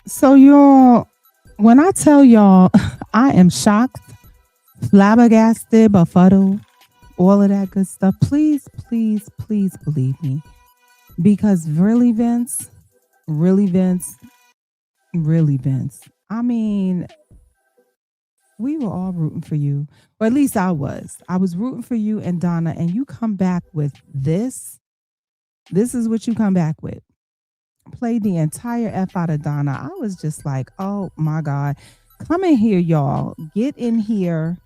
So y'all, when I tell y'all, I am shocked, flabbergasted, befuddled, all of that good stuff. Please, please, please believe me, because really, Vince, really, Vince, really, Vince. I mean, we were all rooting for you, or at least I was. I was rooting for you and Donna, and you come back with this. This is what you come back with. Played the entire F out of Donna. I was just like, oh my God. Come in here, y'all. Get in here.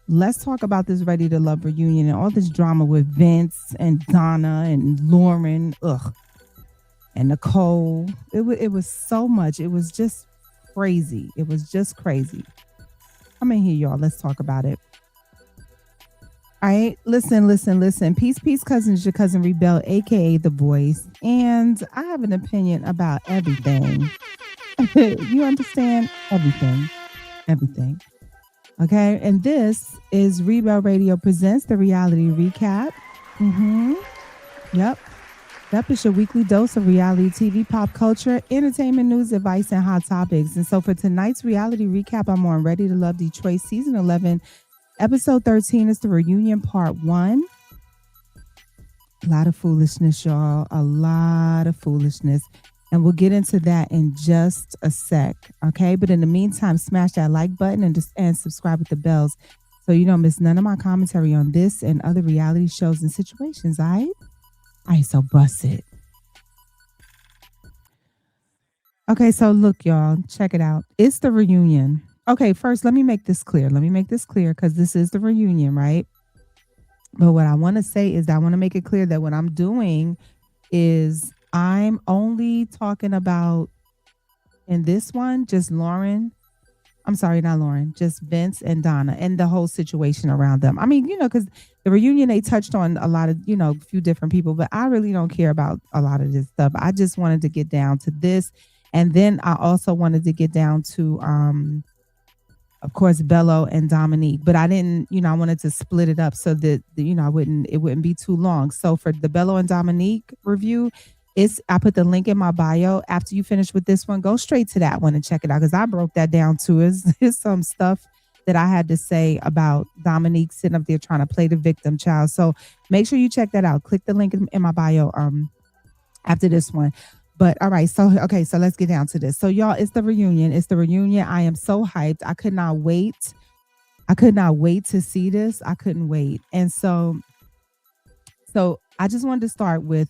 Let's talk about this Ready to Love reunion and all this drama with Vince and Donna and Lauren. Ugh. And Nicole. It was so much. It was just crazy. It was just crazy. Come in here, y'all. Let's talk about it. All right, listen, listen, listen. Peace, peace, cousins. Your cousin Reebell, aka the Voice, and I have an opinion about everything. You understand everything, everything. Okay, and this is Reebell Radio presents the reality recap. Mm-hmm. Yep. Yep, it's your weekly dose of reality TV, pop culture, entertainment news, advice, and hot topics. And so for tonight's reality recap, I'm on Ready to Love Detroit season 11. Episode 13 is the reunion part one. A lot of foolishness, y'all. A lot of foolishness. And we'll get into that in just a sec. Okay. But in the meantime, smash that like button and subscribe with the bells so you don't miss none of my commentary on this and other reality shows and situations. All right. All right. So bust it. Okay. So look, y'all, check it out. It's the reunion. Okay. First, let me make this clear. Let me make this clear because this is the reunion, right? But what I want to say is that I want to make it clear that what I'm doing is I'm only talking about in this one just Lauren. I'm sorry, not Lauren, just Vince and Donna and the whole situation around them. I mean, because the reunion, they touched on a lot of, a few different people, but I really don't care about a lot of this stuff. I just wanted to get down to this. And then I also wanted to get down to of course, Bello and Dominique. But I didn't, I wanted to split it up so that it wouldn't be too long. So for the Bello and Dominique review, I put the link in my bio. After you finish with this one, go straight to that one and check it out because I broke that down too. It's some stuff that I had to say about Dominique sitting up there trying to play the victim child. So make sure you check that out. Click the link in my bio after this one. But all right, so okay, so let's get down to this. So y'all, it's the reunion. It's the reunion. I am so hyped. I could not wait. I could not wait to see this. I couldn't wait. And so I just wanted to start with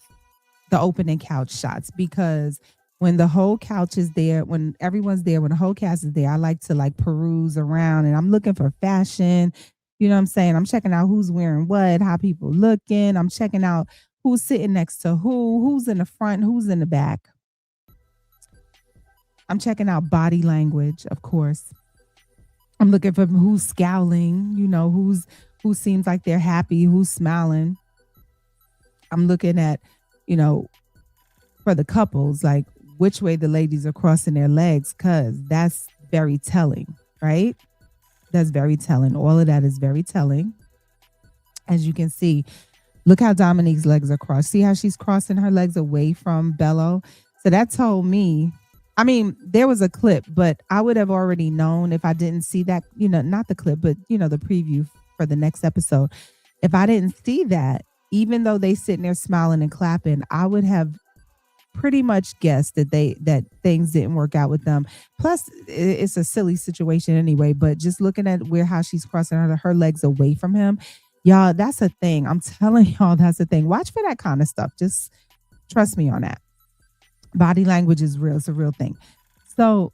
the opening couch shots because when the whole couch is there, when everyone's there, when the whole cast is there, I like to like peruse around and I'm looking for fashion. You know what I'm saying? I'm checking out who's wearing what, how people looking. I'm checking out who's sitting next to who's in the front, who's in the back. I'm checking out body language, of course. I'm looking for who's scowling, who seems like they're happy, who's smiling. I'm looking at, you know, for the couples, like which way the ladies are crossing their legs, because that's very telling, right? That's very telling. All of that is very telling. As you can see, look how Dominique's legs are crossed. See how she's crossing her legs away from Bello? So that told me, I mean, there was a clip, but I would have already known if I didn't see that, not the clip, but, the preview for the next episode. If I didn't see that, even though they sitting there smiling and clapping, I would have pretty much guessed that things didn't work out with them. Plus, it's a silly situation anyway, but just looking at how she's crossing her legs away from him, y'all, that's a thing. I'm telling y'all, that's a thing. Watch for that kind of stuff. Just trust me on that. Body language is real. It's a real thing. So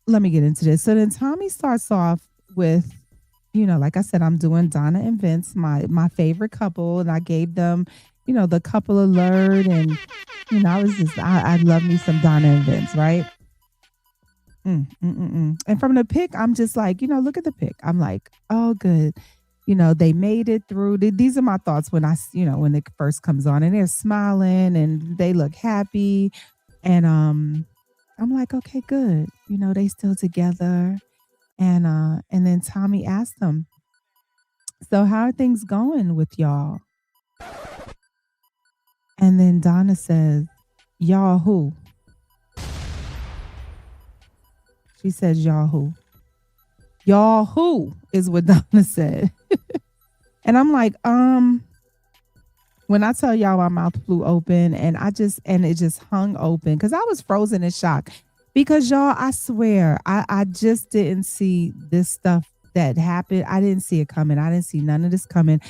let me get into this. So then Tommy starts off with, like I said, I'm doing Donna and Vince, my favorite couple, and I gave them, the couple alert, and I love me some Donna and Vince, right? And from the pic, I'm just like, look at the pic. I'm like, oh, good. They made it through. These are my thoughts when when it first comes on, and they're smiling and they look happy, and I'm like, okay, good. They still together, and then Tommy asked them, so how are things going with y'all? And then Donna says, y'all who? She says, y'all who? Y'all who is what Donna said. And I'm like, when I tell y'all my mouth flew open and it just hung open because I was frozen in shock. Because y'all, I swear, I just didn't see this stuff that happened. I didn't see it coming. I didn't see none of this coming.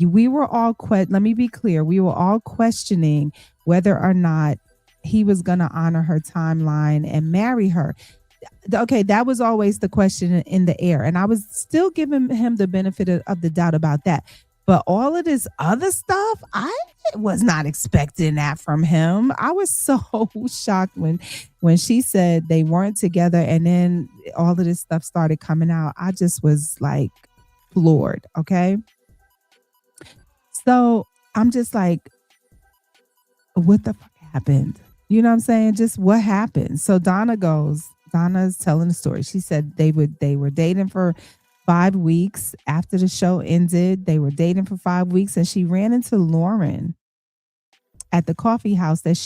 We were all let me be clear. We were all questioning whether or not he was going to honor her timeline and marry her. Okay, that was always the question in the air. And I was still giving him the benefit of the doubt about that. But all of this other stuff, I was not expecting that from him. I was so shocked when she said they weren't together and then all of this stuff started coming out. I just was like floored. Okay. So I'm just like, what the fuck happened? You know what I'm saying? Just what happened? So Donna's telling the story. She said they were dating for 5 weeks after the show ended. They were dating for 5 weeks and she ran into Lauren at the coffee house that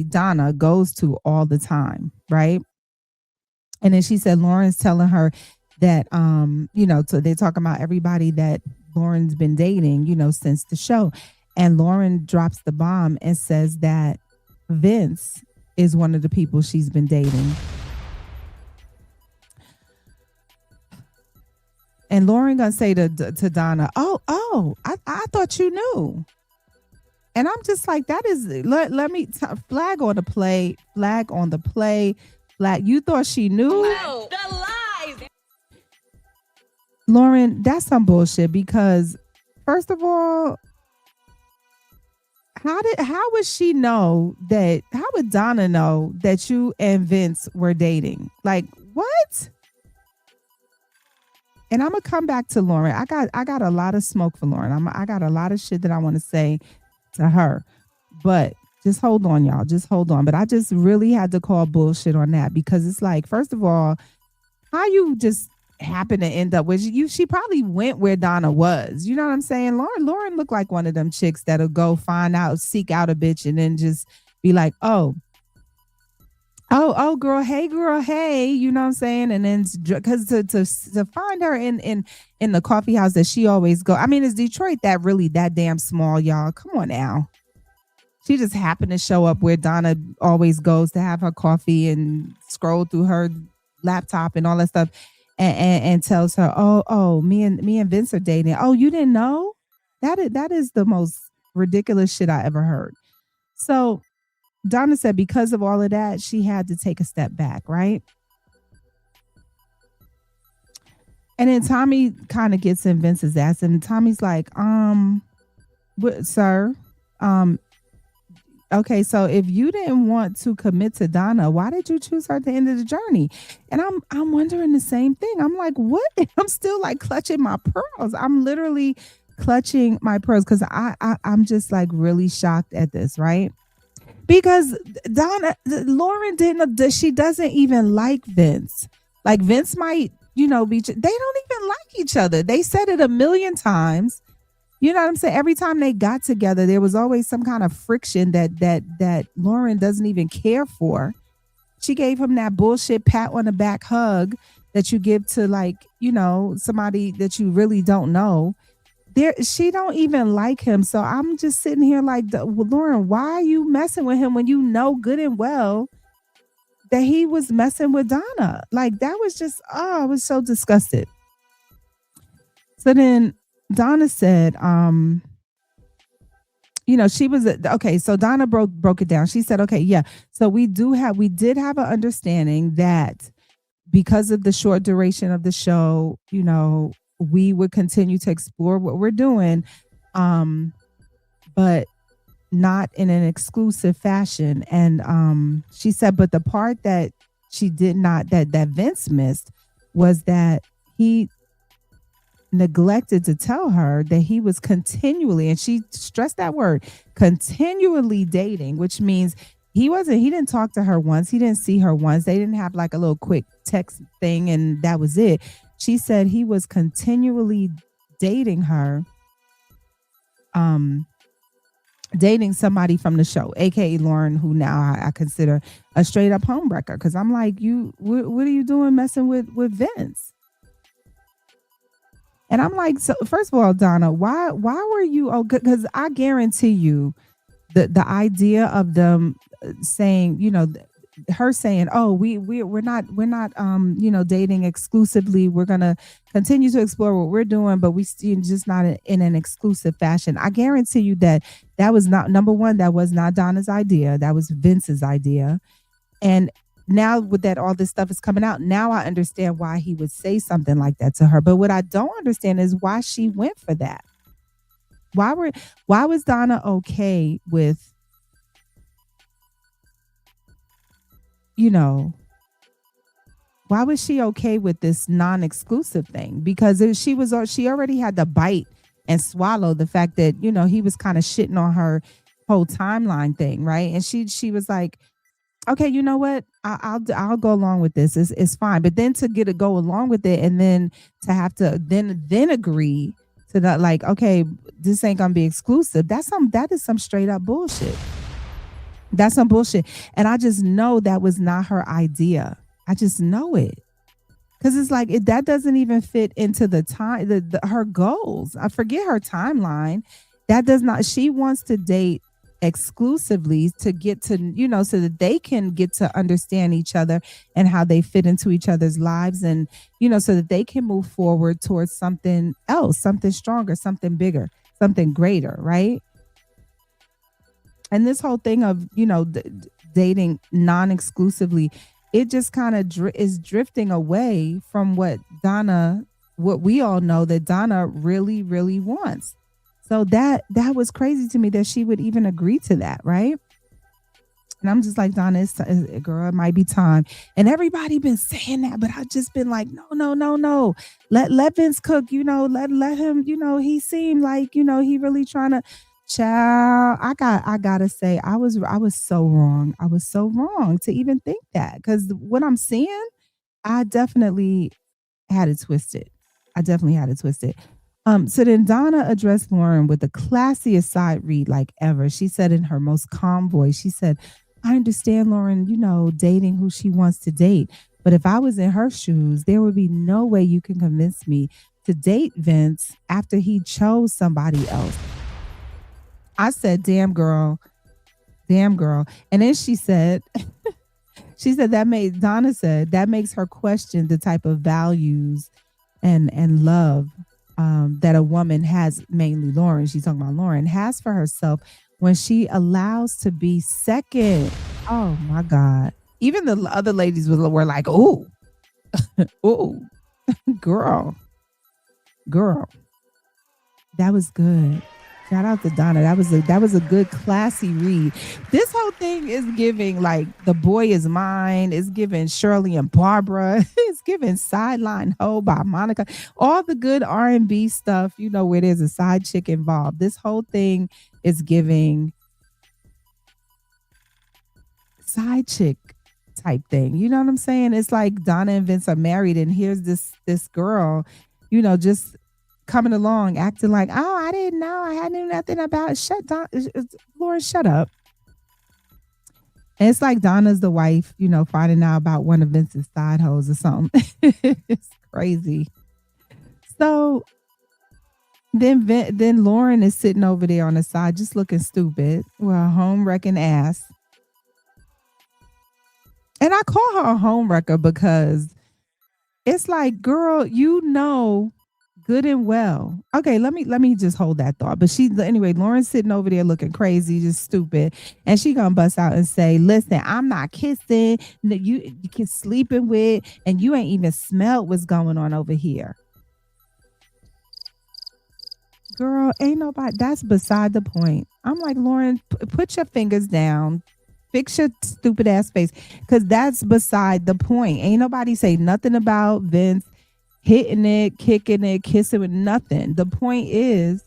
Donna goes to all the time, right? And then she said Lauren's telling her that so they're talking about everybody that Lauren's been dating, since the show. And Lauren drops the bomb and says that Vince is one of the people she's been dating. And Lauren gonna say to Donna, oh, I thought you knew. And I'm just like, that is, let me, flag on the play. You thought she knew? No, the lies. Lauren, that's some bullshit because, first of all, how would she know that, how would Donna know that you and Vince were dating? Like, what? And I'm gonna come back to Lauren. I got a lot of smoke for Lauren. I got a lot of shit that I want to say to her. But just hold on, y'all. Just hold on. But I just really had to call bullshit on that because it's like, first of all, how you just happen to end up with you? She probably went where Donna was. You know what I'm saying? Lauren looked like one of them chicks that'll go seek out a bitch and then just be like, oh, girl, hey, you know what I'm saying? And then because to find her in the coffee house that she always go. I mean, is Detroit that damn small, y'all? Come on now. She just happened to show up where Donna always goes to have her coffee and scroll through her laptop and all that stuff, and tells her, oh, me and Vince are dating. Oh, you didn't know? That is the most ridiculous shit I ever heard. So Donna said because of all of that, she had to take a step back, right? And then Tommy kind of gets in Vince's ass, and Tommy's like, sir, okay, so if you didn't want to commit to Donna, why did you choose her at the end of the journey? And I'm wondering the same thing. I'm like, what? I'm still like clutching my pearls. I'm literally clutching my pearls because I'm just like really shocked at this, right? Because Lauren she doesn't even like Vince. Like Vince might, they don't even like each other. They said it a million times. You know what I'm saying? Every time they got together, there was always some kind of friction that Lauren doesn't even care for. She gave him that bullshit pat on the back hug that you give to somebody that you really don't know. She don't even like him. So I'm just sitting here like, Lauren, why are you messing with him when you know good and well that he was messing with Donna? Like that was just, I was so disgusted. So then Donna said, she was okay. So Donna broke it down. She said, okay, yeah. So we did have an understanding that because of the short duration of the show, we would continue to explore what we're doing, but not in an exclusive fashion. And she said, but the part that she did not, that Vince missed was that he neglected to tell her that he was continually, and she stressed that word, continually dating, which means he didn't talk to her once. He didn't see her once. They didn't have like a little quick text thing and that was it. She said he was continually dating her dating somebody from the show, aka Lauren, who now I consider a straight up homewrecker. Because I'm like, what are you doing messing with Vince? And I'm like, so first of all, Donna, why were you? Oh, because I guarantee you, the idea of them saying, her saying, "Oh, we're not dating exclusively. We're gonna continue to explore what we're doing, but we still just not in an exclusive fashion." I guarantee you that was not, number one. That was not Donna's idea. That was Vince's idea. And now with that, all this stuff is coming out. Now I understand why he would say something like that to her. But what I don't understand is why she went for that. Why was Donna okay with, you know, why was she okay with this non-exclusive thing? Because she already had to bite and swallow the fact that, he was kind of shitting on her whole timeline thing, right? And she was like, okay, you know what? I'll go along with this. It's fine. But then to go along with it, and then to have to then agree to that, like, okay, this ain't gonna be exclusive. That is some straight up bullshit. That's some bullshit. And I just know that was not her idea. I just know it. Cause it's like that doesn't even fit into the time, her goals. I forget her timeline. That does not. She wants to date exclusively to get to, so that they can get to understand each other and how they fit into each other's lives, and so that they can move forward towards something else, something stronger, something bigger, something greater, right? And this whole thing of dating non-exclusively, it just kind of is drifting away from what we all know that Donna really, really wants. So that was crazy to me that she would even agree to that, right? And I'm just like, Donna, girl, it might be time. And everybody been saying that, but I've just been like, no, no, no, no. Let Vince cook, let him, he seemed like, he really trying to. Child, I gotta say, I was so wrong. I was so wrong to even think that, because what I'm seeing, I definitely had it twisted. I definitely had it twisted. So then Donna addressed Lauren with the classiest side read like ever. She said in her most calm voice, she said, "I understand Lauren, dating who she wants to date. But if I was in her shoes, there would be no way you can convince me to date Vince after he chose somebody else." I said, damn girl. Damn girl. And then she said, Donna said that makes her question the type of values and love that a woman has, mainly Lauren, she's talking about Lauren, has for herself when she allows to be second. Oh my God. Even the other ladies were like, oh, oh, girl. That was good. Shout out to Donna. That was a good classy read. This whole thing is giving like The Boy Is Mine. It's giving Shirley and Barbara. It's giving Sideline Ho by Monica. All the good R&B stuff, where there's a side chick involved. This whole thing is giving side chick type thing. You know what I'm saying? It's like Donna and Vince are married, and here's this girl, just coming along acting like, oh, I didn't know, I had nothing about it. Lauren, shut up. And it's like Donna's the wife, finding out about one of Vince's side hoes or something. It's crazy. So then Lauren is sitting over there on the side just looking stupid with her home wrecking ass. And I call her a home wrecker because it's like, girl, good and well. Okay, let me just hold that thought. But anyway, Lauren's sitting over there looking crazy, just stupid, and she gonna bust out and say, "Listen, I'm not kissing. You can sleeping with, and you ain't even smelled what's going on over here." Girl, ain't nobody. That's beside the point. I'm like, Lauren, put your fingers down. Fix your stupid ass face, because that's beside the point. Ain't nobody say nothing about Vince hitting it, kicking it, kissing with nothing. The point is,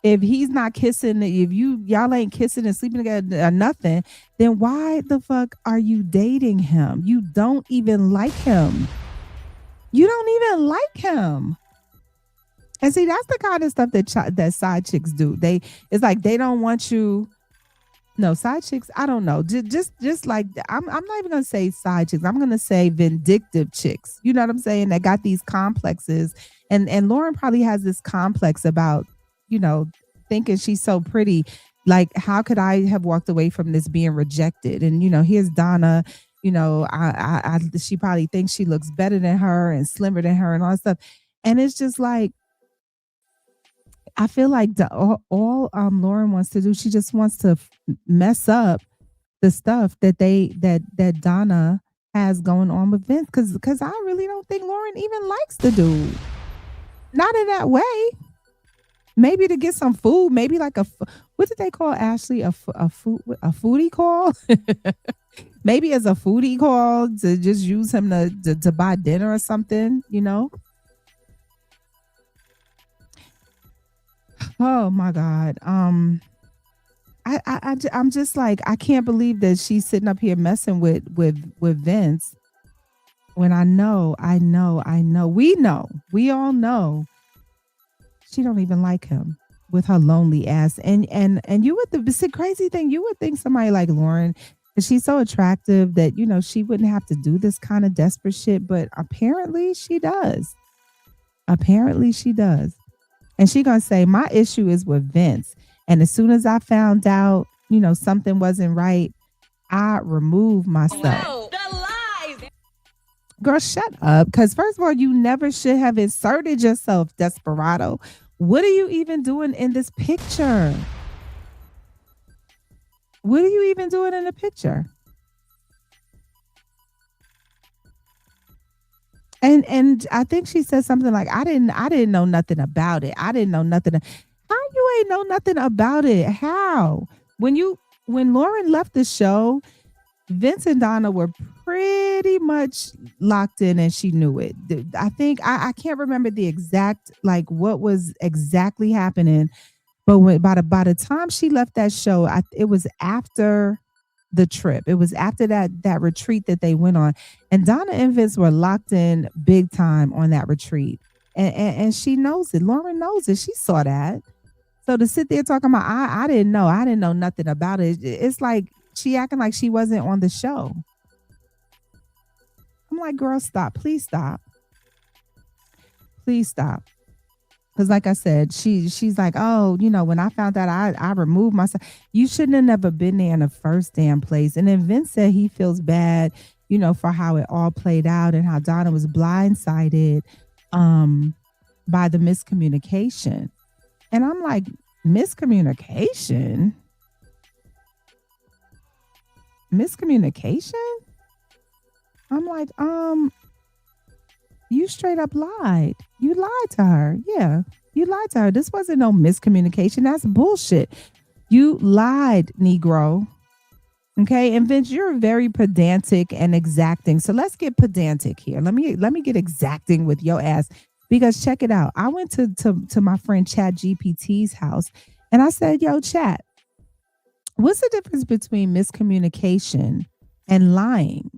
if he's not kissing, if y'all ain't kissing and sleeping together or nothing, then why the fuck are you dating him? You don't even like him. You don't even like him. And see, that's the kind of stuff that side chicks do. It's like they don't want you. No, side chicks. I don't know. Just like I'm not even gonna say side chicks. I'm gonna say vindictive chicks. You know what I'm saying? That got these complexes, and Lauren probably has this complex about you know thinking she's so pretty. Like, how could I have walked away from this being rejected? And here's Donna. She probably thinks she looks better than her and slimmer than her and all that stuff. And it's just like I feel like all Lauren wants to do, she just wants to mess up the stuff that Donna has going on with Vince, because I really don't think Lauren even likes the dude. Not in that way. Maybe to get some food, maybe like what did they call Ashley, a foodie call? Maybe as a foodie call to just use him to buy dinner or something, Oh my God. I'm just like, I can't believe that she's sitting up here messing with Vince when I know, we all know she don't even like him with her lonely ass. And you would, the crazy thing, you would think somebody like Lauren, she's so attractive that, she wouldn't have to do this kind of desperate shit, but apparently she does. Apparently she does. And she gonna say, my issue is with Vince. And as soon as I found out, something wasn't right, I removed myself. No, the lies. Girl, shut up. Because first of all, you never should have inserted yourself, desperado. What are you even doing in this picture? What are you even doing in the picture? And I think she said something like, I didn't know nothing about it. I didn't know nothing. How you ain't know nothing about it? How? When Lauren left the show, Vince and Donna were pretty much locked in and she knew it. I think I can't remember the exact, like what was exactly happening. But by the time she left that show, it was after the trip. It was after that retreat that they went on, and Donna and Vince were locked in big time on that retreat, and she knows it. Lauren knows it. She saw that. So to sit there talking about I didn't know nothing about it. It's like she acting like she wasn't on the show. I'm like, girl, stop. Please stop. Please stop. Because like I said, she's like, oh, when I found out, I removed myself. You shouldn't have never been there in the first damn place. And then Vince said he feels bad, for how it all played out and how Donna was blindsided by the miscommunication. And I'm like, miscommunication? Miscommunication? I'm like, you straight up lied. You lied to her. Yeah, you lied to her. This wasn't no miscommunication. That's bullshit. You lied, Negro. Okay, and Vince, you're very pedantic and exacting. So let's get pedantic here. Let me get exacting with your ass, because check it out. I went to my friend Chat GPT's house and I said, yo, Chat, what's the difference between miscommunication and lying?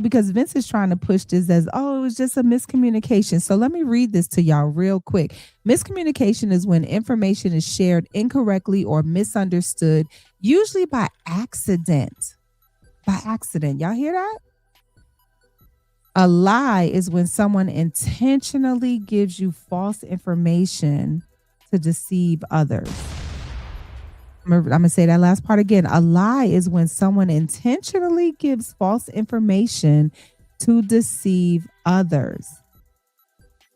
Because Vince is trying to push this as, oh, it was just a miscommunication. So let me read this to y'all real quick. Miscommunication is when information is shared incorrectly or misunderstood, usually by accident. By accident. Y'all hear that? A lie is when someone intentionally gives you false information to deceive others. I'm going to say that last part again. A lie is when someone intentionally gives false information to deceive others.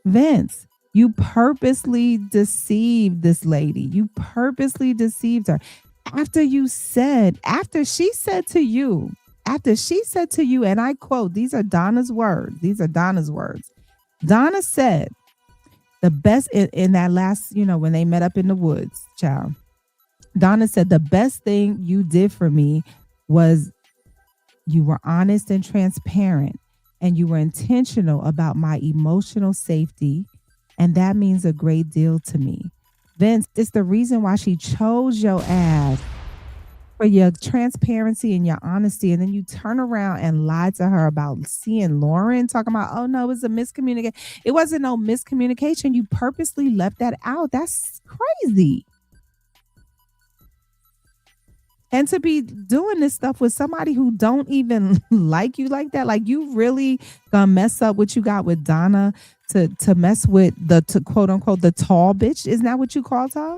Vince, you purposely deceived this lady. You purposely deceived her. After she said to you, and I quote, these are Donna's words. Donna said, the best in that last, when they met up in the woods, child. Donna said, the best thing you did for me was you were honest and transparent, and you were intentional about my emotional safety. And that means a great deal to me. Vince, it's the reason why she chose your ass. for your transparency and your honesty, and then you turn around and lie to her about seeing Lauren, talking about, oh no, it was a miscommunication. It wasn't no miscommunication. You purposely left that out. That's crazy. And to be doing this stuff with somebody who don't even like you like that, like you really gonna mess up what you got with Donna to mess with the to quote unquote the tall bitch. Isn't that what you called her?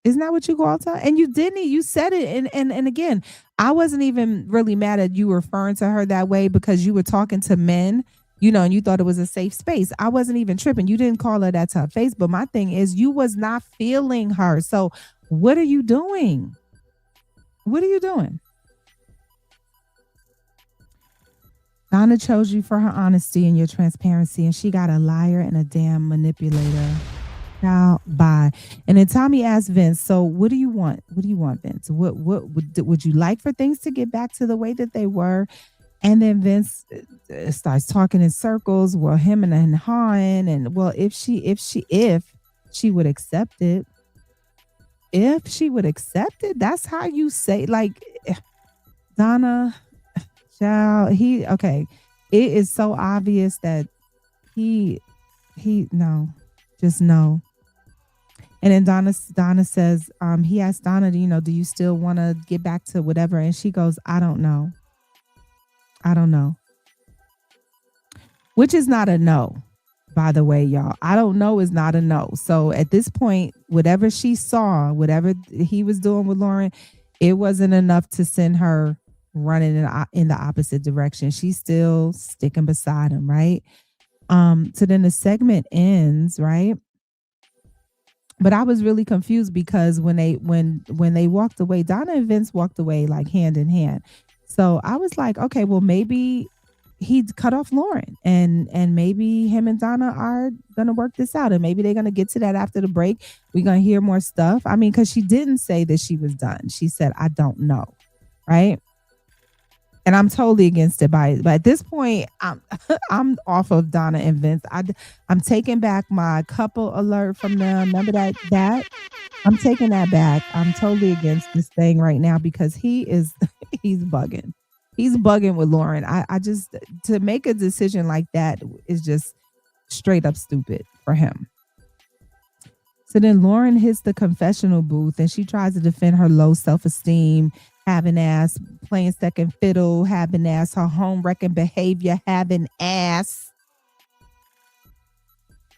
Isn't that what you called her? And you didn't. You said it. And again, I wasn't even really mad at you referring to her that way because you were talking to men, and you thought it was a safe space. I wasn't even tripping. You didn't call her that to her face. But my thing is, you was not feeling her. So what are you doing? What are you doing? Donna chose you for her honesty and your transparency, and she got a liar and a damn manipulator. Now, bye. And then Tommy asked Vince, so what do you want? What do you want, Vince? What would you like for things to get back to the way that they were? And then Vince starts talking in circles. Well, him and Han, and well, if she would accept it, if she would accept it, that's how you say, like, Donna, child, okay. It is so obvious that he no, just no. And then Donna says, he asked Donna, do you still want to get back to whatever? And she goes, I don't know. I don't know. Which is not a no, by the way, y'all. I don't know is not a no. So at this point, whatever she saw, whatever he was doing with Lauren, it wasn't enough to send her running in the opposite direction. She's still sticking beside him, right? So then the segment ends, right? But I was really confused because when they walked away, Donna and Vince walked away like hand in hand. So I was like, okay, well maybe he cut off Lauren and maybe him and Donna are gonna work this out, and maybe they're gonna get to that after the break. We're gonna hear more stuff. I mean, because she didn't say that she was done. She said, I don't know, right? And I'm totally against it. But at this point, I'm off of Donna and Vince. I'm taking back my couple alert from them. Remember that I'm taking that back. I'm totally against this thing right now because he's bugging. He's bugging with Lauren. I just, to make a decision like that is just straight up stupid for him. So then Lauren hits the confessional booth and she tries to defend her low self-esteem, having ass, playing second fiddle, having ass, her home wrecking behavior, having ass.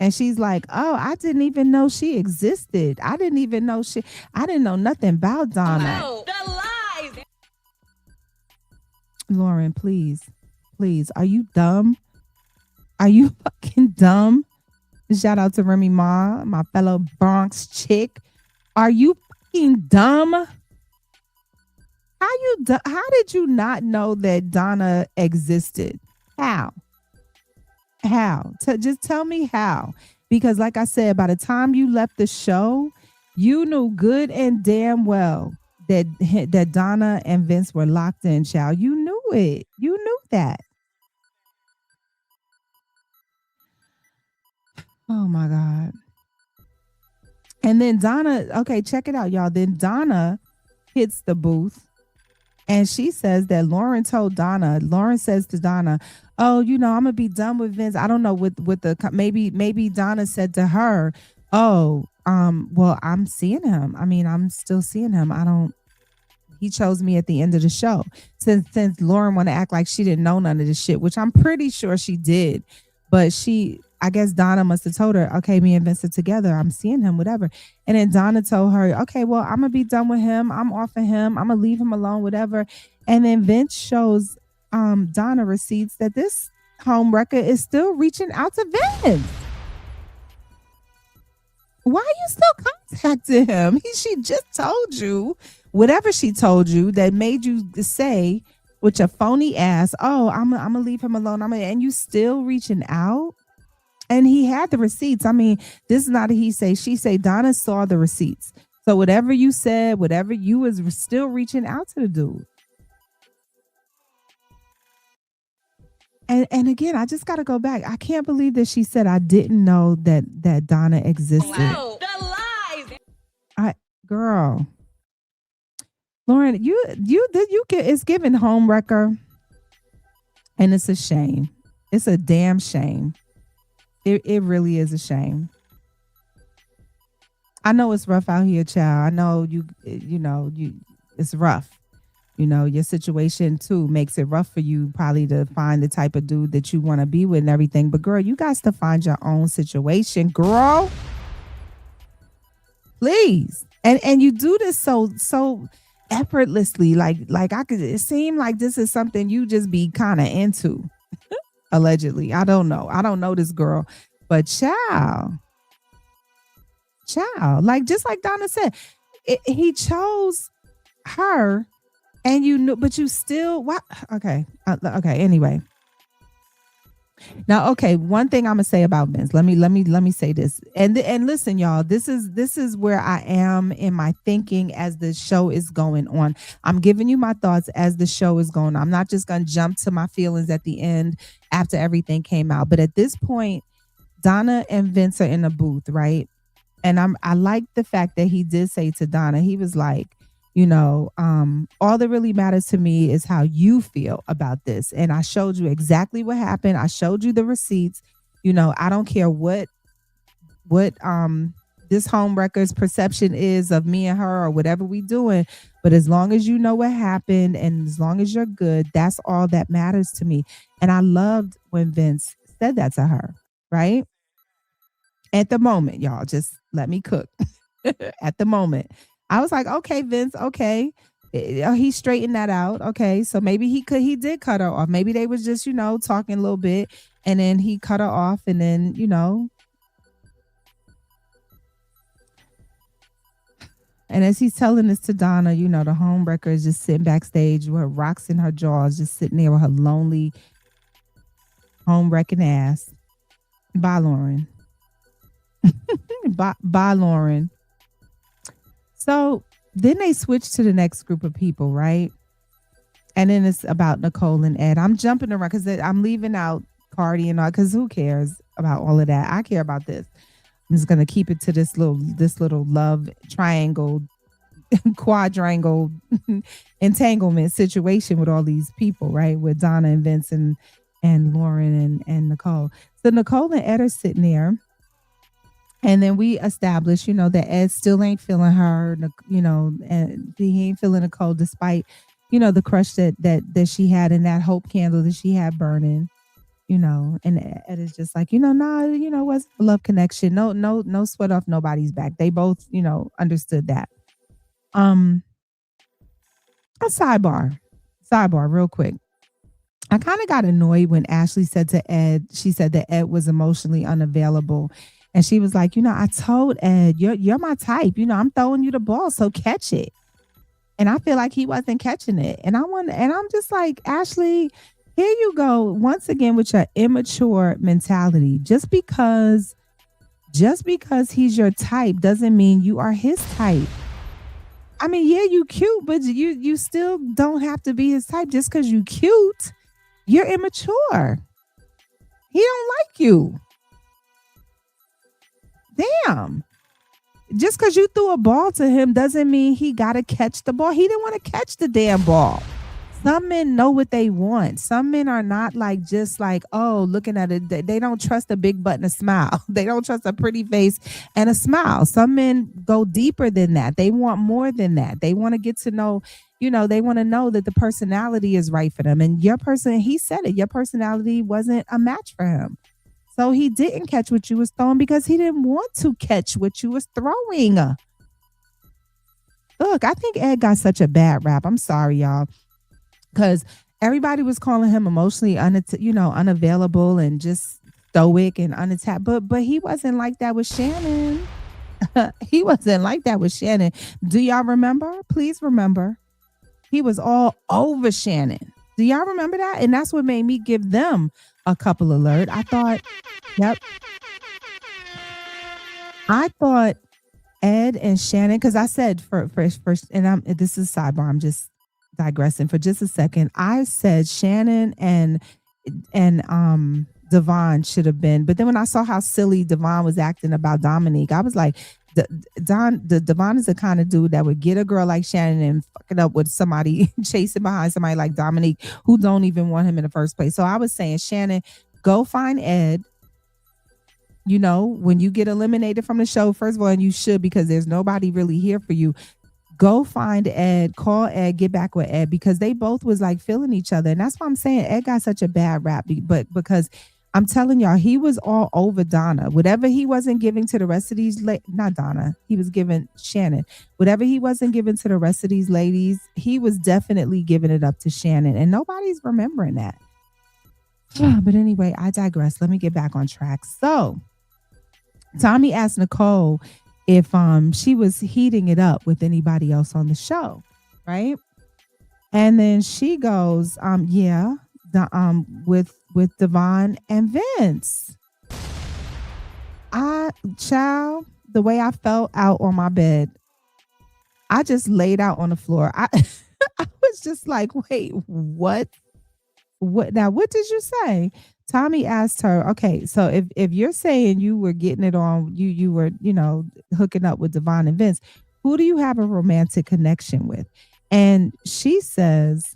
And she's like, oh, I didn't even know she existed. I didn't know nothing about Donna. Oh, the lies. Lauren, please. Are you dumb? Are you fucking dumb? Shout out to Remy Ma, my fellow Bronx chick. Are you fucking dumb? How did you not know that Donna existed? How? Just tell me how. Because like I said, by the time you left the show, you knew good and damn well that Donna and Vince were locked in, child. You knew it. You knew that. Oh my God. And then Donna, okay, check it out, y'all. Then Donna hits the booth and she says that Lauren says to Donna, oh, I'm going to be done with Vince. I don't know maybe Donna said to her, oh, well, I'm seeing him. I mean, I'm still seeing him. He chose me at the end of the show. Since Lauren want to act like she didn't know none of this shit, which I'm pretty sure she did. But I guess Donna must have told her, okay, me and Vince are together. I'm seeing him, whatever. And then Donna told her, okay, well, I'm going to be done with him. I'm off of him. I'm going to leave him alone, whatever. And then Vince shows Donna receipts that this home wrecker is still reaching out to Vince. Why are you still contacting him? She just told you whatever she told you that made you say with your phony ass, oh, I'm going to leave him alone. And you still reaching out? And he had the receipts. I mean, this is not a he say, she say. Donna saw the receipts. So whatever you said, whatever you was still reaching out to the dude. And again, I just got to go back. I can't believe that she said I didn't know that Donna existed. Wow, the lies. Girl, Lauren, it's giving home wrecker, and it's a shame. It's a damn shame. It really is a shame. I know it's rough out here, child. I know it's rough. Your situation too makes it rough for you probably to find the type of dude that you want to be with and everything. But girl, you got to find your own situation, girl. Please. And you do this so effortlessly. Like I could, it seemed like this is something you just be kind of into. Allegedly. I don't know. I don't know this girl. But child, like just like Donna said, he chose her, and you knew, but you still what? Okay, Anyway, now, okay, one thing I'm gonna say about Vince. Let me say this, and listen, y'all. This is where I am in my thinking as the show is going on. I'm giving you my thoughts as the show is going on. I'm not just gonna jump to my feelings at the end after everything came out. But at this point, Donna and Vince are in a booth, right? And I like the fact that he did say to Donna, he was like, all that really matters to me is how you feel about this. And I showed you exactly what happened. I showed you the receipts. I don't care what this home records perception is of me and her or whatever we doing. But as long as you know what happened and as long as you're good, that's all that matters to me. And I loved when Vince said that to her, right? At the moment, y'all, just let me cook. At the moment, I was like, okay, Vince, okay. He straightened that out. Okay. So maybe he did cut her off. Maybe they was just, talking a little bit and then he cut her off and then, and as he's telling this to Donna, the home wrecker is just sitting backstage with her rocks in her jaws, just sitting there with her lonely home wrecking ass. Bye, Lauren. Bye, Lauren. So then they switch to the next group of people, right? And then it's about Nicole and Ed. I'm jumping around because I'm leaving out Cardi and all, because who cares about all of that? I care about this. I'm just gonna keep it to this little love triangle, quadrangle entanglement situation with all these people, right? With Donna and Vince and Lauren and Nicole. So Nicole and Ed are sitting there. And then we established, that Ed still ain't feeling her, and he ain't feeling Nicole despite, the crush that she had and that hope candle that she had burning, and Ed is just like, nah, was a love connection. No sweat off nobody's back. They both, understood that. A sidebar real quick. I kind of got annoyed when Ashley said to Ed, she said that Ed was emotionally unavailable. And she was like, I told Ed, you're my type. I'm throwing you the ball, so catch it. And I feel like he wasn't catching it. And I'm just like, Ashley, here you go once again with your immature mentality. Just because he's your type doesn't mean you are his type. I mean, yeah, you cute, but you still don't have to be his type. Just because you cute, you're immature. He don't like you. Damn. Just because you threw a ball to him doesn't mean he got to catch the ball. He didn't want to catch the damn ball. Some men know what they want. Some men are not like just like, oh, looking at it. They don't trust a big butt and a smile. They don't trust a pretty face and a smile. Some men go deeper than that. They want more than that. They want to get to know, they want to know that the personality is right for them. And he said it, your personality wasn't a match for him. So he didn't catch what you was throwing because he didn't want to catch what you was throwing. Look, I think Ed got such a bad rap. I'm sorry, y'all. Because everybody was calling him emotionally unavailable and just stoic and unattached. But he wasn't like that with Shannon. He wasn't like that with Shannon. Do y'all remember? Please remember. He was all over Shannon. Do y'all remember that? And that's what made me give them a couple alert. I thought Ed and Shannon, because I said first, and this is sidebar. I'm just digressing for just a second. I said Shannon and Devon should have been, but then when I saw how silly Devon was acting about Dominique, I was like, Devon is the kind of dude that would get a girl like Shannon and fuck it up with somebody chasing behind somebody like Dominique who don't even want him in the first place. So I was saying, Shannon, go find Ed. You know, when you get eliminated from the show, first of all, and you should because there's nobody really here for you. Go find Ed, call Ed, get back with Ed because they both was like feeling each other. And that's why I'm saying Ed got such a bad rap, but because I'm telling y'all, he was all over Donna. Whatever he wasn't giving to the rest of these, not Donna, he was giving Shannon. Whatever he wasn't giving to the rest of these ladies, he was definitely giving it up to Shannon. And nobody's remembering that. But anyway, I digress. Let me get back on track. So Tommy asked Nicole if she was heating it up with anybody else on the show, right? And then she goes, yeah, with Devon and Vince. Child, the way I felt out on my bed, I just laid out on the floor. I I was just like, wait, what? What now? What did you say? Tommy asked her, okay, so if you're saying you were getting it on, you were, hooking up with Devon and Vince, who do you have a romantic connection with? And she says,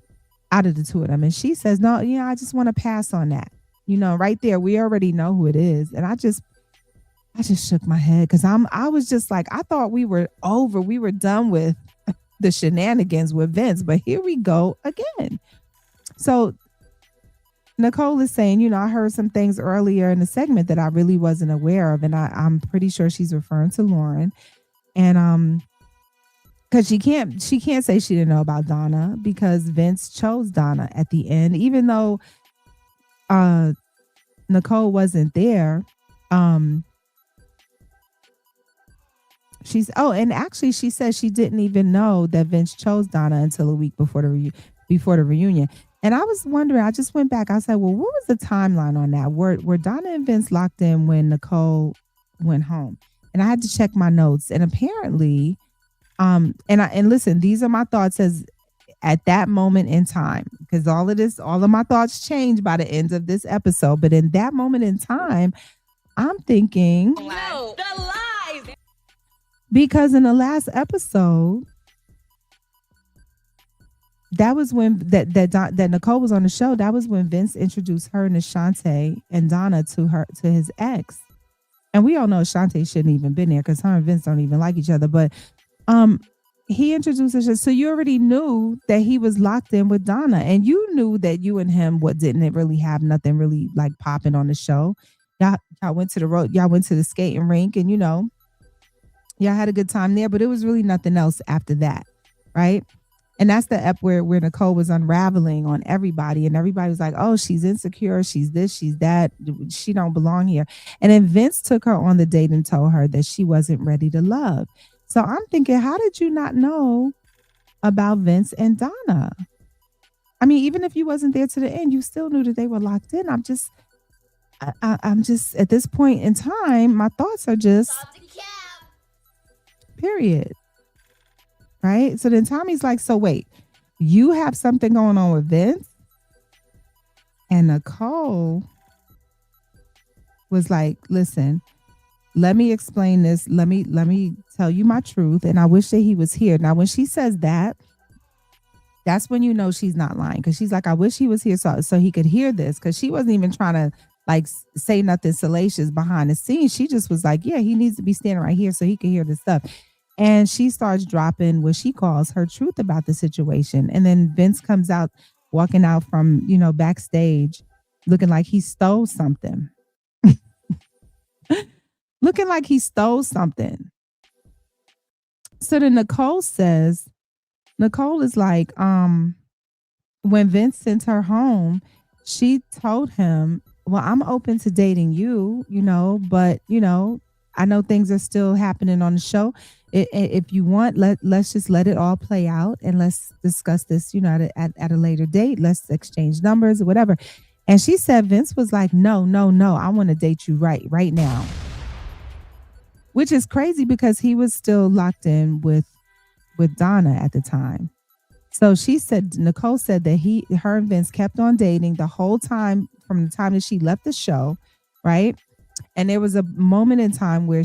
out of the two of them, and she says, no, I just want to pass on that. Right there, we already know who it is. And I just shook my head because I was just like, I thought we were over, we were done with the shenanigans with Vince, but here we go again. So Nicole is saying, I heard some things earlier in the segment that I really wasn't aware of. And I'm pretty sure she's referring to Lauren. And because she can't say she didn't know about Donna because Vince chose Donna at the end, even though Nicole wasn't there. And actually she said she didn't even know that Vince chose Donna until a week before the reunion. And I was wondering, I just went back. I said, well, what was the timeline on that? Were Donna and Vince locked in when Nicole went home? And I had to check my notes. And apparently, and listen, these are my thoughts as at that moment in time, because all of my thoughts changed by the end of this episode. But in that moment in time, I'm thinking, No, the lies. Because in the last episode, that was when that Nicole was on the show. That was when Vince introduced her and Ashante and Donna to his ex. And we all know Ashante shouldn't even been there because her and Vince don't even like each other. But he introduced her. So you already knew that he was locked in with Donna. And you knew that you and him didn't really have nothing really like popping on the show. Y'all went to the road. Y'all went to the skating rink and y'all had a good time there. But it was really nothing else after that. Right. And that's the ep where Nicole was unraveling on everybody. And everybody was like, oh, she's insecure. She's this, she's that. She don't belong here. And then Vince took her on the date and told her that she wasn't ready to love. So I'm thinking, how did you not know about Vince and Donna? I mean, even if you wasn't there to the end, you still knew that they were locked in. I'm just at this point in time, my thoughts are just period. Right? So then Tommy's like, so wait, you have something going on with Vince? And Nicole was like, listen, let me explain this. Let me tell you my truth. And I wish that he was here. Now, when she says that, that's when you know she's not lying. Because she's like, I wish he was here so he could hear this. Because she wasn't even trying to like say nothing salacious behind the scenes. She just was like, yeah, he needs to be standing right here so he can hear this stuff. And she starts dropping what she calls her truth about the situation. And then Vince comes out, walking out from, backstage, looking like he stole something. Looking like he stole something. So then Nicole is like, when Vince sent her home, she told him, well, I'm open to dating you, but, I know things are still happening on the show. If you want, let's just let it all play out and let's discuss this, at a later date. Let's exchange numbers or whatever. And she said Vince was like, no, I want to date you right now. Which is crazy because he was still locked in with Donna at the time. So Nicole said that her and Vince kept on dating the whole time from the time that she left the show, right? And there was a moment in time where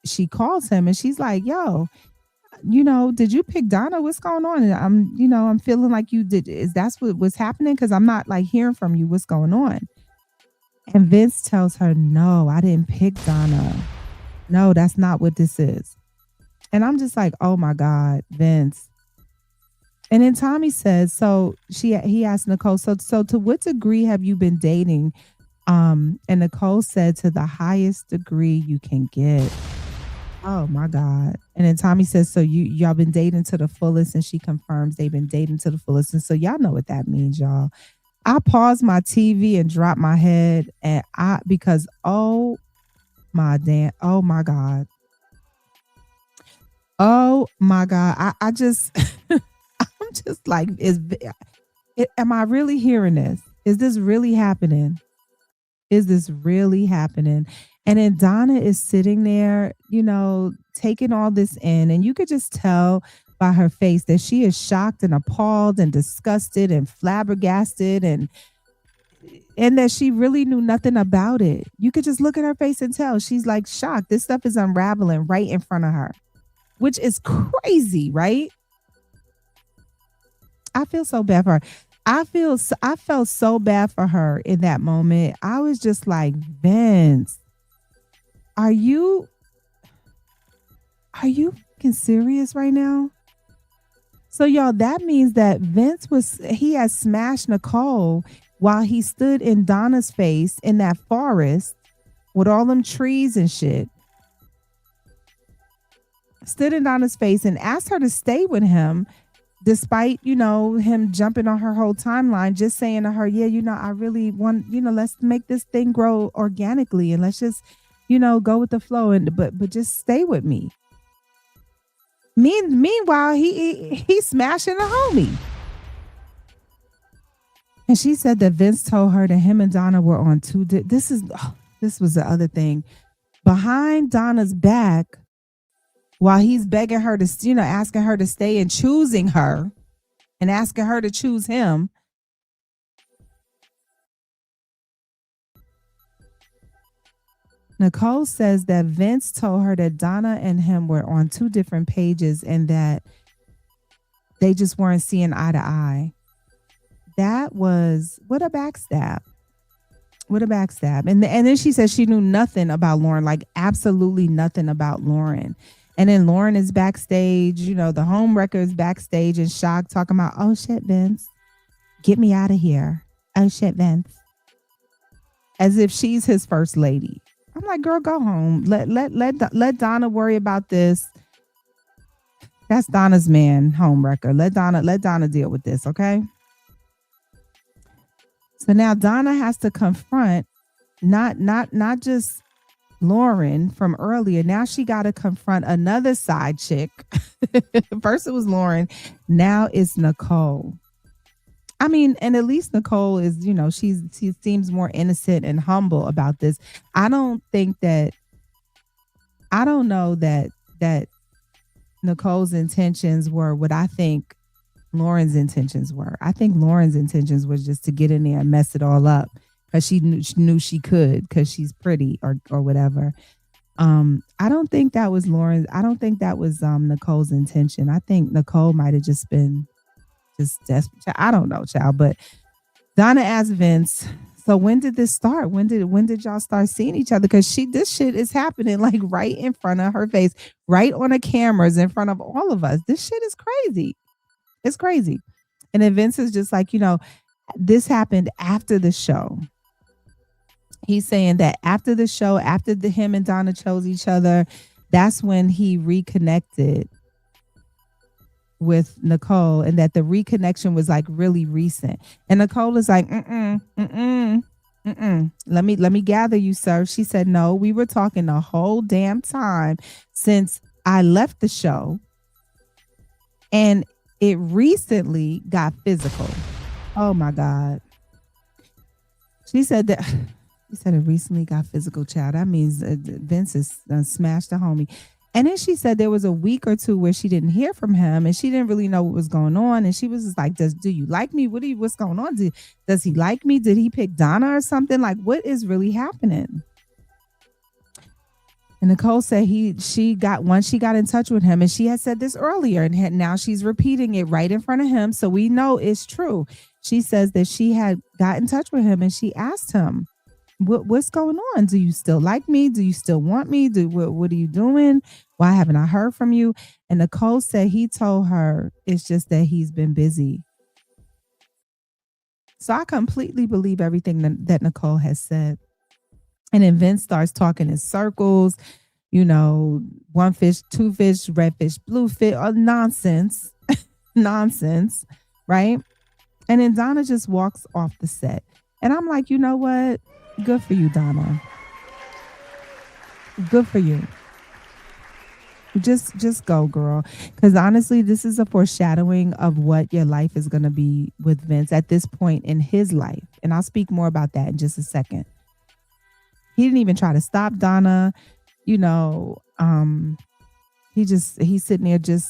she calls him and she's like, yo, did you pick Donna? What's going on? And I'm feeling like you did. Is that's what was happening? Because I'm not like hearing from you. What's going on? And Vince tells her, no, I didn't pick Donna. No, that's not what this is. And I'm just like, oh my God, Vince. And then Tommy says, so he asked Nicole, so to what degree have you been dating? And Nicole said, to the highest degree you can get. Oh my God. And then Tommy says, so y'all been dating to the fullest, and she confirms they've been dating to the fullest. And so y'all know what that means, y'all. I paused my TV and dropped my head because oh my God. Oh my God. I just I'm just like, am I really hearing this? Is this really happening? Is this really happening? And then Donna is sitting there, taking all this in. And you could just tell by her face that she is shocked and appalled and disgusted and flabbergasted and that she really knew nothing about it. You could just look at her face and tell she's like shocked. This stuff is unraveling right in front of her, which is crazy, right? I feel so bad for her. I felt so bad for her in that moment. I was just like, Vince, are you fucking serious right now? So y'all, that means that Vince has smashed Nicole while he stood in Donna's face in that forest with all them trees and shit. Stood in Donna's face and asked her to stay with him, despite, him jumping on her whole timeline, just saying to her, yeah, I really want, let's make this thing grow organically and let's just, go with the flow but just stay with me. Meanwhile, he's smashing a homie. And she said that Vince told her that him and Donna were on this was the other thing. Behind Donna's back, while he's begging her to, asking her to stay and choosing her and asking her to choose him. Nicole says that Vince told her that Donna and him were on two different pages and that they just weren't seeing eye to eye. That was, what a backstab. What a backstab. And then she says she knew nothing about Lauren, like absolutely nothing about Lauren. And then Lauren is backstage, the home wrecker is backstage in shock, talking about, oh shit, Vince, get me out of here. Oh shit, Vince. As if she's his first lady. I'm like, girl, go home. Let Donna worry about this. That's Donna's man, home wrecker. Let Donna deal with this, okay? So now Donna has to confront not just Lauren from earlier. Now she got to confront another side chick. First it was Lauren. Now it's Nicole. I mean, and at least Nicole is, she seems more innocent and humble about this. I don't know that Nicole's intentions were what I think Lauren's intentions were. I think Lauren's intentions was just to get in there and mess it all up because she knew she could because she's pretty or whatever. I don't think that was Lauren's. I don't think that was Nicole's intention. I think Nicole might have just been just desperate. I don't know, child. But Donna asked Vince, so when did this start? When did y'all start seeing each other? Because this shit is happening like right in front of her face, right on the cameras in front of all of us. This shit is crazy. It's crazy. And then Vince is just like, this happened after the show. He's saying that after the show, after him and Donna chose each other, that's when he reconnected with Nicole, and that the reconnection was like really recent. And Nicole is like, let me gather you, sir. She said, no, we were talking the whole damn time since I left the show. And it recently got physical. Oh my God. She said that it recently got physical, child. That means Vince has smashed a homie. And then she said there was a week or two where she didn't hear from him and she didn't really know what was going on. And she was just like, do you like me? What's going on? Does he like me? Did he pick Donna or something? Like, what is really happening? And Nicole said she got once she got in touch with him, and she had said this earlier, and now she's repeating it right in front of him, so we know it's true. She says that she had got in touch with him, and she asked him, what's going on? Do you still like me? Do you still want me? What are you doing? Why haven't I heard from you? And Nicole said he told her it's just that he's been busy. So I completely believe everything that Nicole has said. And then Vince starts talking in circles, one fish, two fish, red fish, blue fish, nonsense, nonsense, right? And then Donna just walks off the set. And I'm like, you know what? Good for you, Donna. Good for you. Just go, girl. Because honestly, this is a foreshadowing of what your life is going to be with Vince at this point in his life. And I'll speak more about that in just a second. He didn't even try to stop Donna. He's sitting there just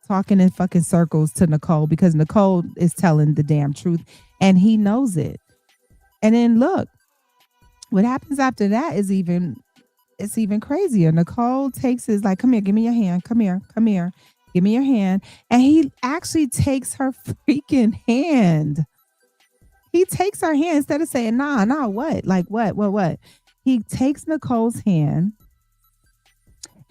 talking in fucking circles to Nicole because Nicole is telling the damn truth and he knows it. And then look, what happens after that is even crazier. Nicole takes his come here, give me your hand. Come here, give me your hand. And he actually takes her freaking hand. He takes her hand instead of saying, nah, what? Like what? He takes Nicole's hand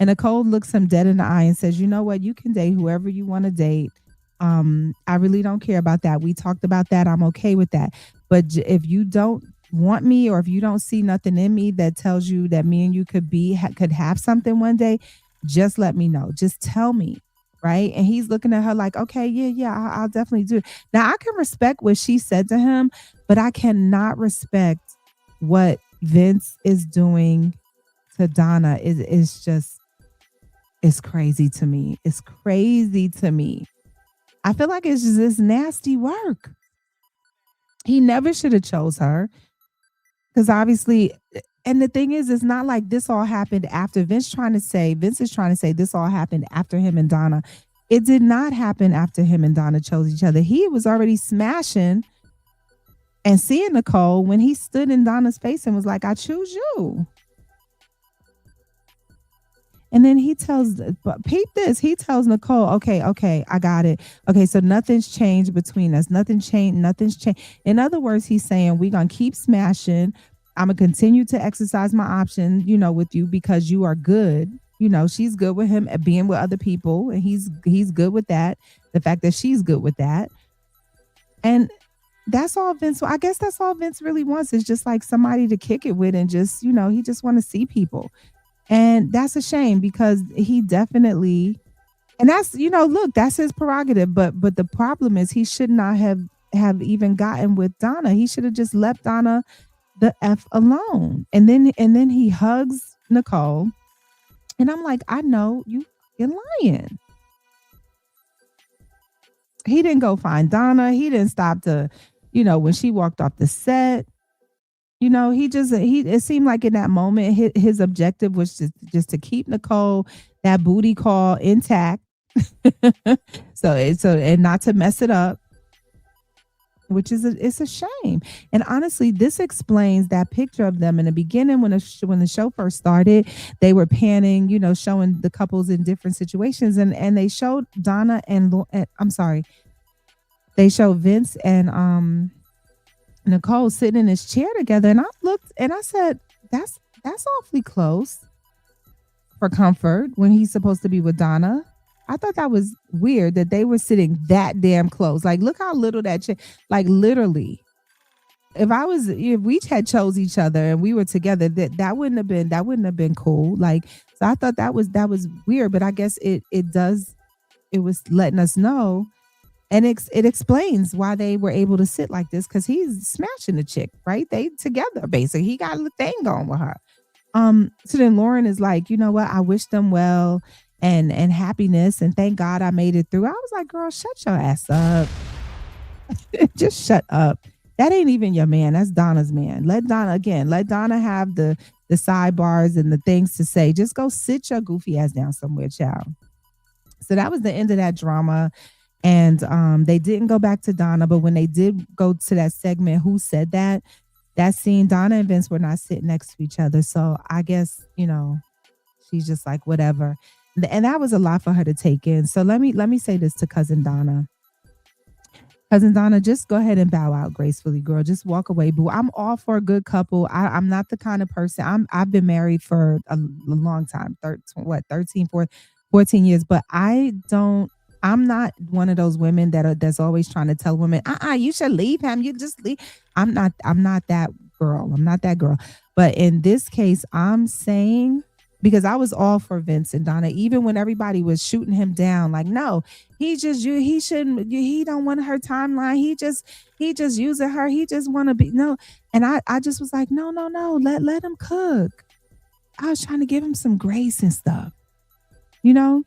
and Nicole looks him dead in the eye and says, you know what? You can date whoever you want to date. I really don't care about that. We talked about that. I'm okay with that. But if you don't want me or if you don't see nothing in me that tells you that me and you could have something one day, just let me know. Just tell me. Right. And he's looking at her like, OK, yeah, I'll definitely do it. Now, I can respect what she said to him, but I cannot respect what Vince is doing to Donna. It's crazy to me. It's crazy to me. I feel like it's just this nasty work. He never should have chose her because obviously. And the thing is, it's not like this all happened after Vince is trying to say this all happened after him and Donna. It did not happen after him and Donna chose each other. He was already smashing and seeing Nicole when he stood in Donna's face and was like, I choose you. And then he tells Nicole, okay, I got it. Okay, so nothing's changed between us. Nothing's changed. In other words, he's saying we're going to keep smashing. I'm going to continue to exercise my option, with you because you are good. She's good with him at being with other people and he's good with that. The fact that she's good with that. And that's all Vince. I guess that's all Vince really wants is just like somebody to kick it with and just, he just want to see people. And that's a shame because he definitely, and that's, look, that's his prerogative. But the problem is he should not have even gotten with Donna. He should have just left Donna the F alone. And then he hugs Nicole. And I'm like, I know you're lying. He didn't go find Donna. He didn't stop to, when she walked off the set. It seemed like in that moment, his objective was just to keep Nicole, that booty call intact. And not to mess it up. Which is it's a shame. And honestly, this explains that picture of them in the beginning when the show first started. They were panning, showing the couples in different situations, and they showed Donna they showed Vince and Nicole sitting in his chair together, and I looked and I said, "That's awfully close for comfort when he's supposed to be with Donna." I thought that was weird that they were sitting that damn close. Like, look how little that like literally. If we had chose each other and we were together, that wouldn't have been cool. Like, so I thought that was weird, but I guess it was letting us know, and it explains why they were able to sit like this because he's smashing the chick, right? They together basically. He got a thing going with her. So then Lauren is like, you know what? I wish them well. And happiness, and thank God I made it through. I was like, girl, shut your ass up. Just shut up. That ain't even your man. That's Donna's man. Let Donna have the sidebars and the things to say. Just go sit your goofy ass down somewhere, child. So that was the end of that drama. And they didn't go back to Donna, but when they did go to that segment, Who Said That scene, Donna and Vince were not sitting next to each other. So I guess, She's just like, whatever. And that was a lot for her to take in. So let me say this to cousin Donna. Cousin Donna, just go ahead and bow out gracefully, girl. Just walk away, boo. I'm all for a good couple. I'm not the kind of person. I've been married for a long time, 13, 14 years, but I don't. I'm not one of those women that's always trying to tell women, you should leave him. You just leave. I'm not. I'm not that girl. I'm not that girl. But in this case, I'm saying, because I was all for Vince and Donna, even when everybody was shooting him down, like, no, he shouldn't, he don't want her timeline. He just using her. He just want to be, no. And I just was like, no, no, no, let him cook. I was trying to give him some grace and stuff, you know.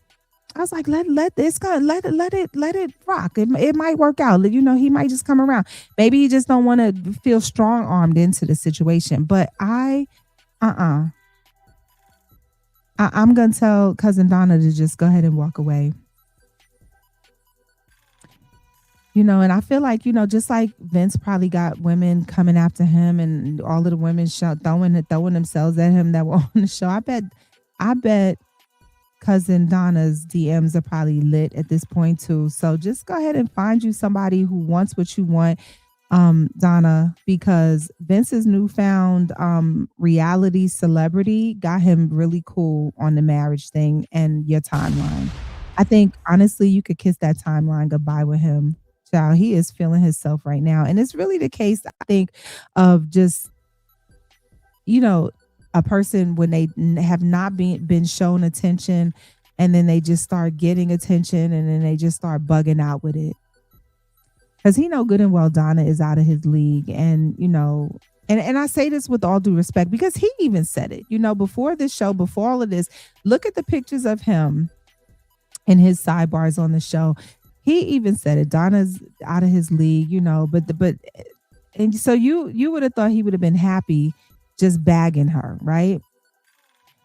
I was like, let this go, let it rock. It might work out. You know, he might just come around. Maybe he just don't want to feel strong armed into the situation. But uh I'm gonna tell cousin Donna to just go ahead and walk away. You know, and I feel like, you know, just like Vince probably got women coming after him, and all of the women throwing themselves at him that were on the show. I bet cousin Donna's DMs are probably lit at this point too. So just go ahead and find you somebody who wants what you want, Donna, because Vince's newfound reality celebrity got him really cool on the marriage thing and your timeline. I think honestly you could kiss that timeline goodbye with him. Child, he is feeling himself right now. And it's really the case, I think, of just, you know, a person when they have not been shown attention, and then they just start getting attention, and then they just start bugging out with it. Because he know good and well Donna is out of his league. And, you know, and I say this with all due respect, because he even said it, you know, before this show, before all of this, look at the pictures of him and his sidebars on the show. He even said it. Donna's out of his league, you know, but and so you would have thought he would have been happy just bagging her, right?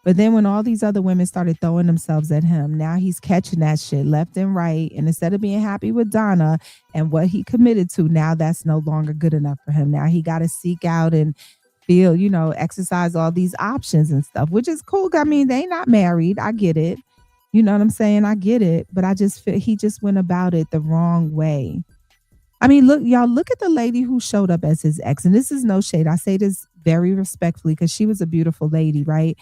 But then when all these other women started throwing themselves at him, now he's catching that shit left and right. And instead of being happy with Donna and what he committed to, now that's no longer good enough for him. Now he got to seek out and feel, you know, exercise all these options and stuff, which is cool. I mean, they not married. I get it. You know what I'm saying? I get it. But I just feel he just went about it the wrong way. I mean, look, y'all, look at the lady who showed up as his ex. And this is no shade. I say this very respectfully because she was a beautiful lady, right?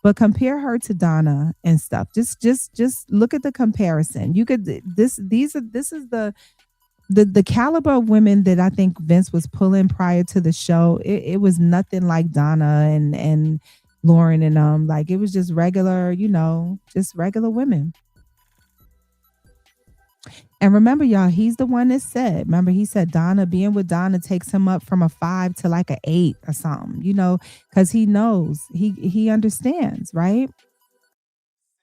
But compare her to Donna and stuff. Just look at the comparison. You could this is the caliber of women that I think Vince was pulling prior to the show. It was nothing like Donna and Lauren and like it was just regular, you know, just regular women. And remember, y'all, he's the one that said, remember, he said Donna, being with Donna takes him up from a 5 to like a 8 or something, you know, because he knows, he understands, right?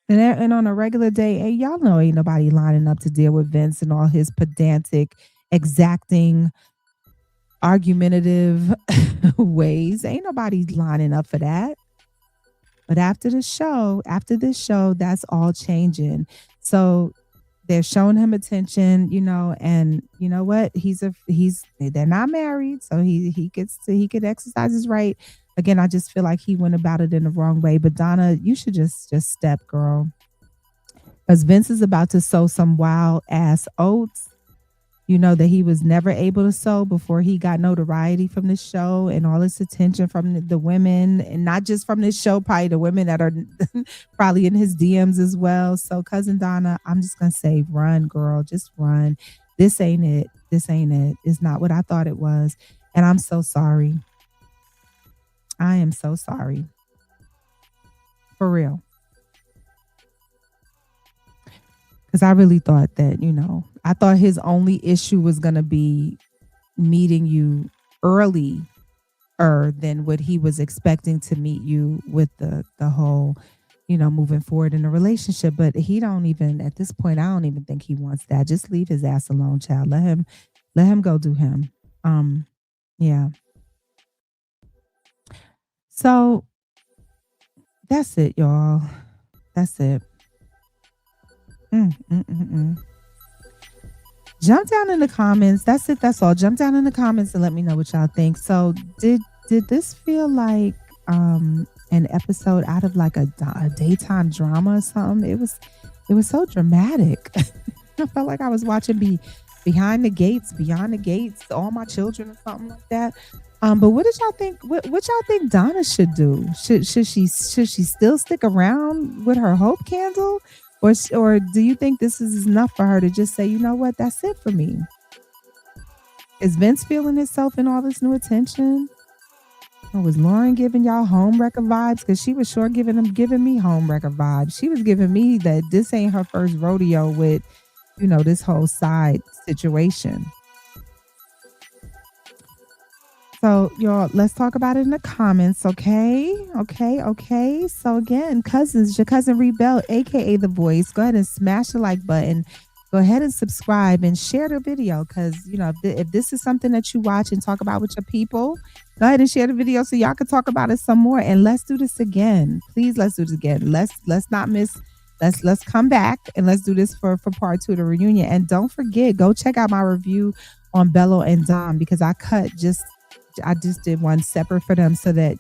And on a regular day, hey, y'all know ain't nobody lining up to deal with Vince and all his pedantic, exacting, argumentative ways. Ain't nobody lining up for that. But after this show, that's all changing. So they're showing him attention, you know, and you know what? They're not married, so he could exercise his right. Again, I just feel like he went about it in the wrong way. But Donna, you should just step, girl. Because Vince is about to sow some wild ass oats, you know, that he was never able to sow before he got notoriety from this show and all this attention from the women, and not just from this show, probably the women that are probably in his DMs as well. So cousin Donna, I'm just going to say, run, girl, just run. This ain't it. It's not what I thought it was. And I'm so sorry. I am so sorry. For real. Because I really thought that, you know, I thought his only issue was going to be meeting you earlier than what he was expecting to meet you with the whole, you know, moving forward in a relationship. But he don't even, at this point, I don't even think he wants that. Just leave his ass alone, child. Let him go do him. Yeah. So that's it, y'all. That's it. Jump down in the comments. That's it. That's all. Jump down in the comments and let me know what y'all think. So did this feel like an episode out of like a daytime drama or something. It was so dramatic. I felt like I was watching behind the gates, beyond the gates, all my children or something like that. But what did y'all think? What y'all think Donna should do? Should she still stick around with her hope candle, or do you think this is enough for her to just say, you know what, that's it for me? Is Vince feeling himself in all this new attention? Or was Lauren giving y'all home wrecker vibes? Because she was sure giving me home wrecker vibes. She was giving me that this ain't her first rodeo with, this whole side situation. So, y'all, let's talk about it in the comments, okay? Okay. So, again, cousins, your cousin Reebell, aka The Voice, go ahead and smash the like button. Go ahead and subscribe and share the video because, if this is something that you watch and talk about with your people, go ahead and share the video so y'all can talk about it some more. And let's do this again. Please, let's do this again. Let's not miss. Let's come back and let's do this for part 2 of the reunion. And don't forget, go check out my review on Bello and Dom because I just did one separate for them so that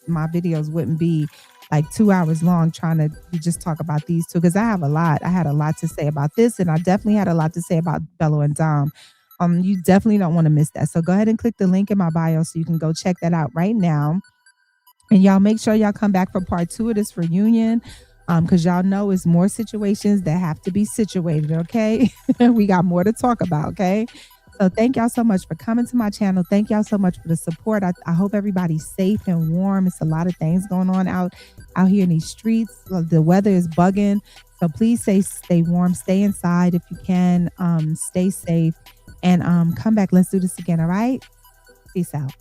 my videos wouldn't be like 2 hours long trying to just talk about these two because I had a lot to say about this, and I definitely had a lot to say about Bello and Dom. You definitely don't want to miss that. So go ahead and click the link in my bio so you can go check that out right now. And y'all make sure y'all come back for part 2 of this reunion. Because y'all know it's more situations that have to be situated, okay? We got more to talk about, okay? So thank y'all so much for coming to my channel. Thank y'all so much for the support. I hope everybody's safe and warm. It's a lot of things going on out here in these streets. The weather is bugging. So please stay warm, stay inside if you can, stay safe, and come back. Let's do this again, all right? Peace out.